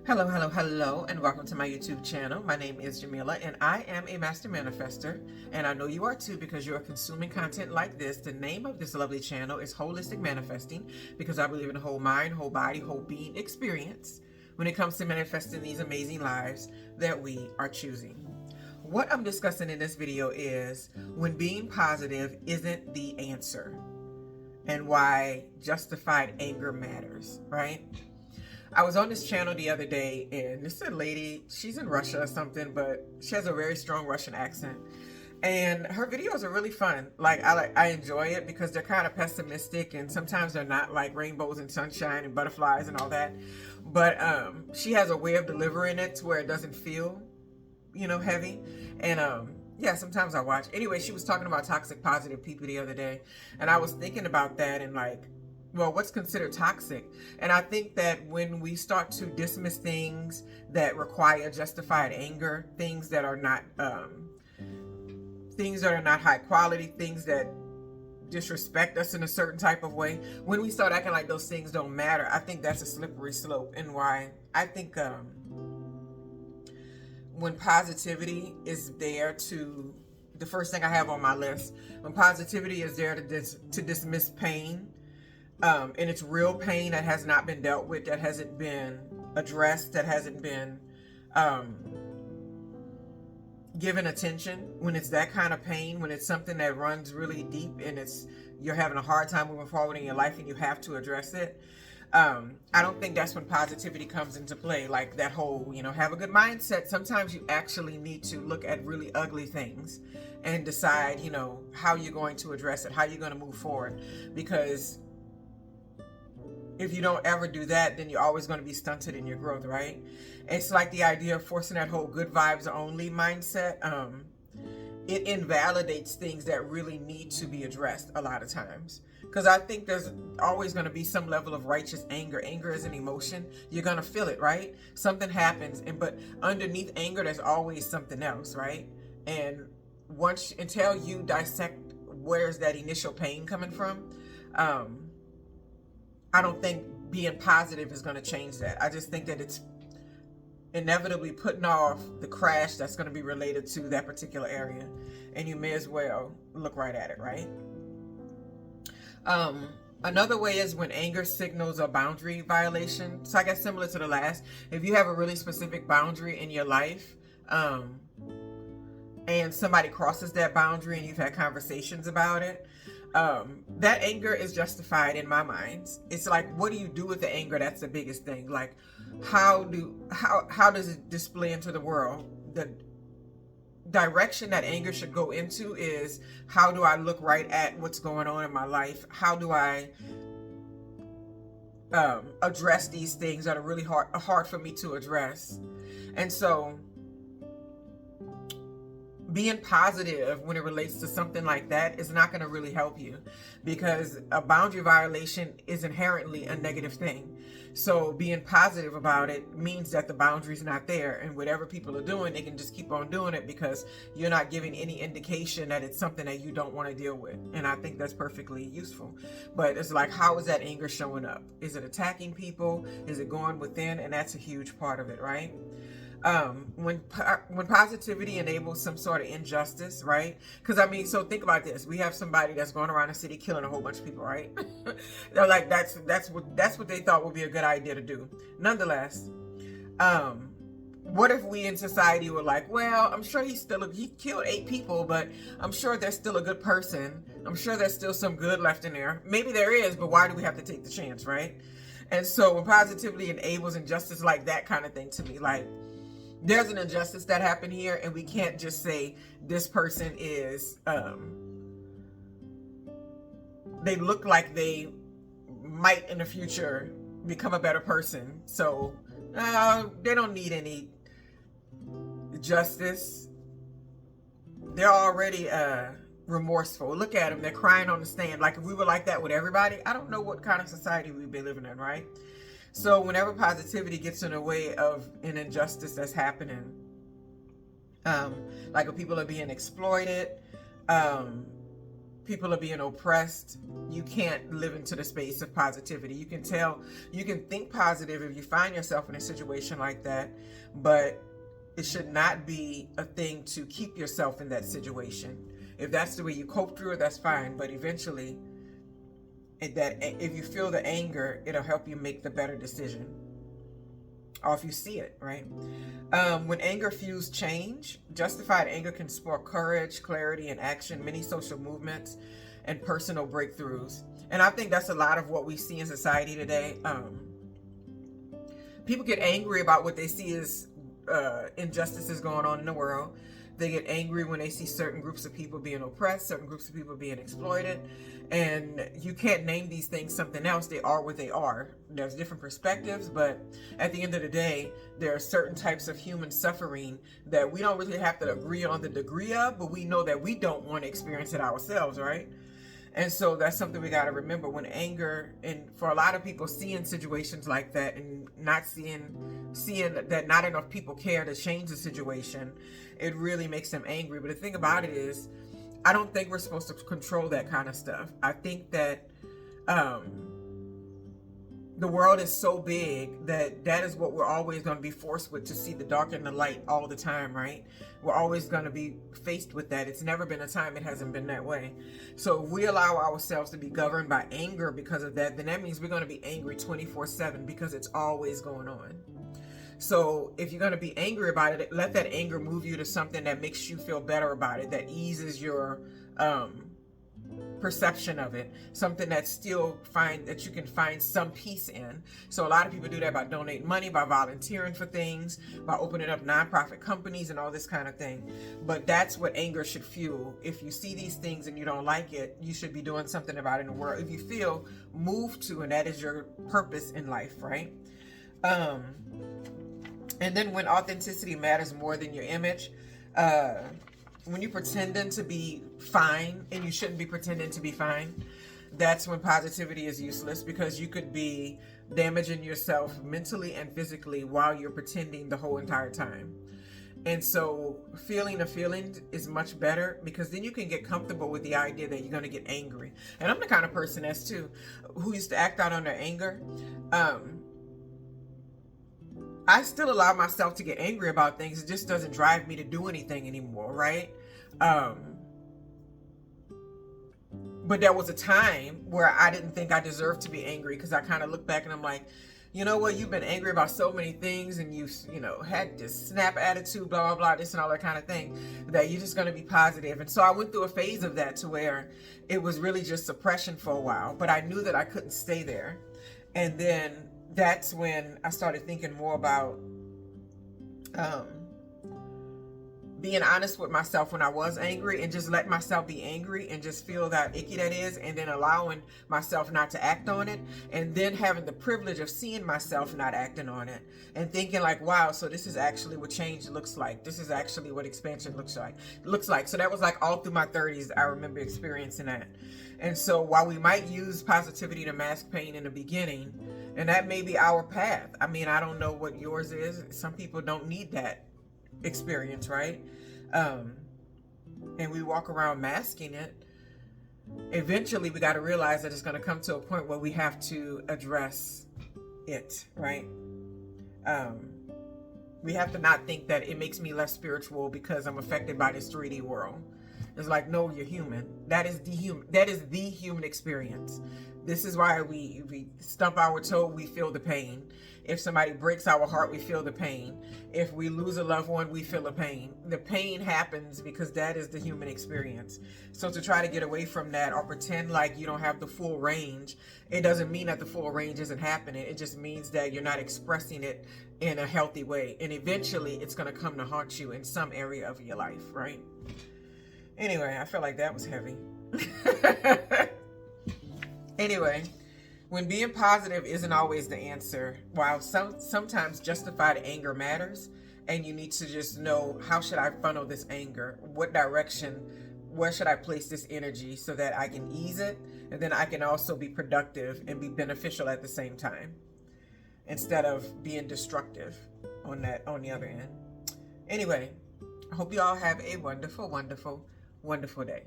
Hello, hello, hello, and welcome to my YouTube channel. My name is Jameelah, and I am a master manifester, and I know you are too because you are consuming content like this. The name of this lovely channel is Holistic Manifesting because I believe in a whole mind, whole body, whole being experience when it comes to manifesting these amazing lives that we are choosing. What I'm discussing in this video is when being positive isn't the answer and why justified anger matters, right? I was on this channel the other day, and this is a lady, she's in Russia or something, but she has a very strong Russian accent. And her videos are really fun. I enjoy it because they're kind of pessimistic, and sometimes they're not like rainbows and sunshine and butterflies and all that. But she has a way of delivering it to where it doesn't feel, heavy. And yeah, sometimes I watch. Anyway, she was talking about toxic positive people the other day, and I was thinking about that and well, what's considered toxic? And I think that when we start to dismiss things that require justified anger, things that are not high quality, things that disrespect us in a certain type of way, when we start acting like those things don't matter, I think that's a slippery slope. And why I think when positivity is there to, the first thing I have on my list, when positivity is there to dismiss pain, and it's real pain that has not been dealt with, that hasn't been addressed, that hasn't been given attention. When it's that kind of pain, when it's something that runs really deep and you're having a hard time moving forward in your life and you have to address it, I don't think that's when positivity comes into play. Like that whole, have a good mindset. Sometimes you actually need to look at really ugly things and decide, how you're going to address it, how you're going to move forward. Because if you don't ever do that, then you're always going to be stunted in your growth, right? It's like the idea of forcing that whole good vibes only mindset. It invalidates things that really need to be addressed a lot of times. Because I think there's always going to be some level of righteous anger. Anger is an emotion. You're going to feel it, right? Something happens, but underneath anger, there's always something else, right? And until you dissect where's that initial pain coming from, I don't think being positive is going to change that. I just think that it's inevitably putting off the crash that's going to be related to that particular area. And you may as well look right at it, right? Another way is when anger signals a boundary violation. So I guess similar to the last, if you have a really specific boundary in your life, and somebody crosses that boundary and you've had conversations about it, that anger is justified in my mind. It's like, what do you do with the anger? That's the biggest thing. Like, how does it display into the world? The direction that anger should go into is, how do I look right at what's going on in my life? How do I address these things that are really hard for me to address? And so being positive when it relates to something like that is not going to really help you, because a boundary violation is inherently a negative thing. So being positive about it means that the boundary's not there, and whatever people are doing, they can just keep on doing it because you're not giving any indication that it's something that you don't want to deal with. And I think that's perfectly useful. But it's like, how is that anger showing up? Is it attacking people? Is it going within? And that's a huge part of it, right? When positivity enables some sort of injustice, right? Because so think about this: we have somebody that's going around the city killing a whole bunch of people, right? They're like, that's what they thought would be a good idea to do. Nonetheless, what if we in society were like, well, I'm sure he killed 8 people, but I'm sure there's still a good person. I'm sure there's still some good left in there. Maybe there is, but why do we have to take the chance, right? And so when positivity enables injustice, like that kind of thing, to me, like, there's an injustice that happened here, and we can't just say this person is, they look like they might in the future become a better person. So they don't need any justice. They're already remorseful. Look at them. They're crying on the stand. Like, if we were like that with everybody, I don't know what kind of society we'd be living in, right? So whenever positivity gets in the way of an injustice that's happening, like if people are being exploited, people are being oppressed, you can't live into the space of positivity. You can think positive if you find yourself in a situation like that, but it should not be a thing to keep yourself in that situation. If that's the way you cope through it, that's fine. But eventually, if you feel the anger, it'll help you make the better decision. Or if you see it, right? When anger fuels change, justified anger can spark courage, clarity, and action, many social movements, and personal breakthroughs. And I think that's a lot of what we see in society today. People get angry about what they see as injustices going on in the world. They get angry when they see certain groups of people being oppressed, certain groups of people being exploited. And you can't name these things something else. They are what they are. There's different perspectives, but at the end of the day, there are certain types of human suffering that we don't really have to agree on the degree of, but we know that we don't want to experience it ourselves, right? And so that's something we got to remember when anger, and for a lot of people, seeing situations like that and not seeing that not enough people care to change the situation, it really makes them angry. But the thing about it is, I don't think we're supposed to control that kind of stuff. I think that the world is so big that is what we're always going to be forced with, to see the dark and the light all the time, right? We're always going to be faced with that. It's never been a time it hasn't been that way. So if we allow ourselves to be governed by anger because of that, then that means we're going to be angry 24/7 because it's always going on. So if you're going to be angry about it, let that anger move you to something that makes you feel better about it, that eases your perception of it, something that you can find some peace in. So a lot of people do that by donating money, by volunteering for things, by opening up nonprofit companies and all this kind of thing. But that's what anger should fuel. If you see these things and you don't like it, you should be doing something about it in the world. If you feel moved to, and that is your purpose in life, right? And then when authenticity matters more than your image, when you're pretending to be fine and you shouldn't be pretending to be fine, that's when positivity is useless, because you could be damaging yourself mentally and physically while you're pretending the whole entire time. And so feeling a feeling is much better, because then you can get comfortable with the idea that you're going to get angry. And I'm the kind of person who used to act out on their anger. I still allow myself to get angry about things. It just doesn't drive me to do anything anymore, right? But there was a time where I didn't think I deserved to be angry, because I kind of look back and I'm like, you know what, you've been angry about so many things, and you had this snap attitude, blah, blah, blah, this and all that kind of thing, that you're just going to be positive. And so I went through a phase of that to where it was really just suppression for a while, but I knew that I couldn't stay there. And then that's when I started thinking more about being honest with myself when I was angry, and just let myself be angry and just feel that icky that is, and then allowing myself not to act on it, and then having the privilege of seeing myself not acting on it and thinking like, wow, so this is actually what change looks like. This is actually what expansion looks like. So that was like all through my 30s. I remember experiencing that. And so while we might use positivity to mask pain in the beginning, and that may be our path. I mean, I don't know what yours is. Some people don't need that experience, right? And we walk around masking it. Eventually we got to realize that it's going to come to a point where we have to address it, right? We have to not think that it makes me less spiritual because I'm affected by this 3D world. It's like, no, you're human. That is the human experience. This is why we stump our toe, we feel the pain. If somebody breaks our heart, we feel the pain. If we lose a loved one, we feel the pain. The pain happens because that is the human experience. So to try to get away from that or pretend like you don't have the full range, it doesn't mean that the full range isn't happening. It just means that you're not expressing it in a healthy way. And eventually it's going to come to haunt you in some area of your life, right? Anyway, I feel like that was heavy. Anyway, when being positive isn't always the answer, while sometimes justified anger matters, and you need to just know, how should I funnel this anger? What direction? Where should I place this energy so that I can ease it, and then I can also be productive and be beneficial at the same time, instead of being destructive on the other end. Anyway, I hope you all have a wonderful, wonderful, wonderful day.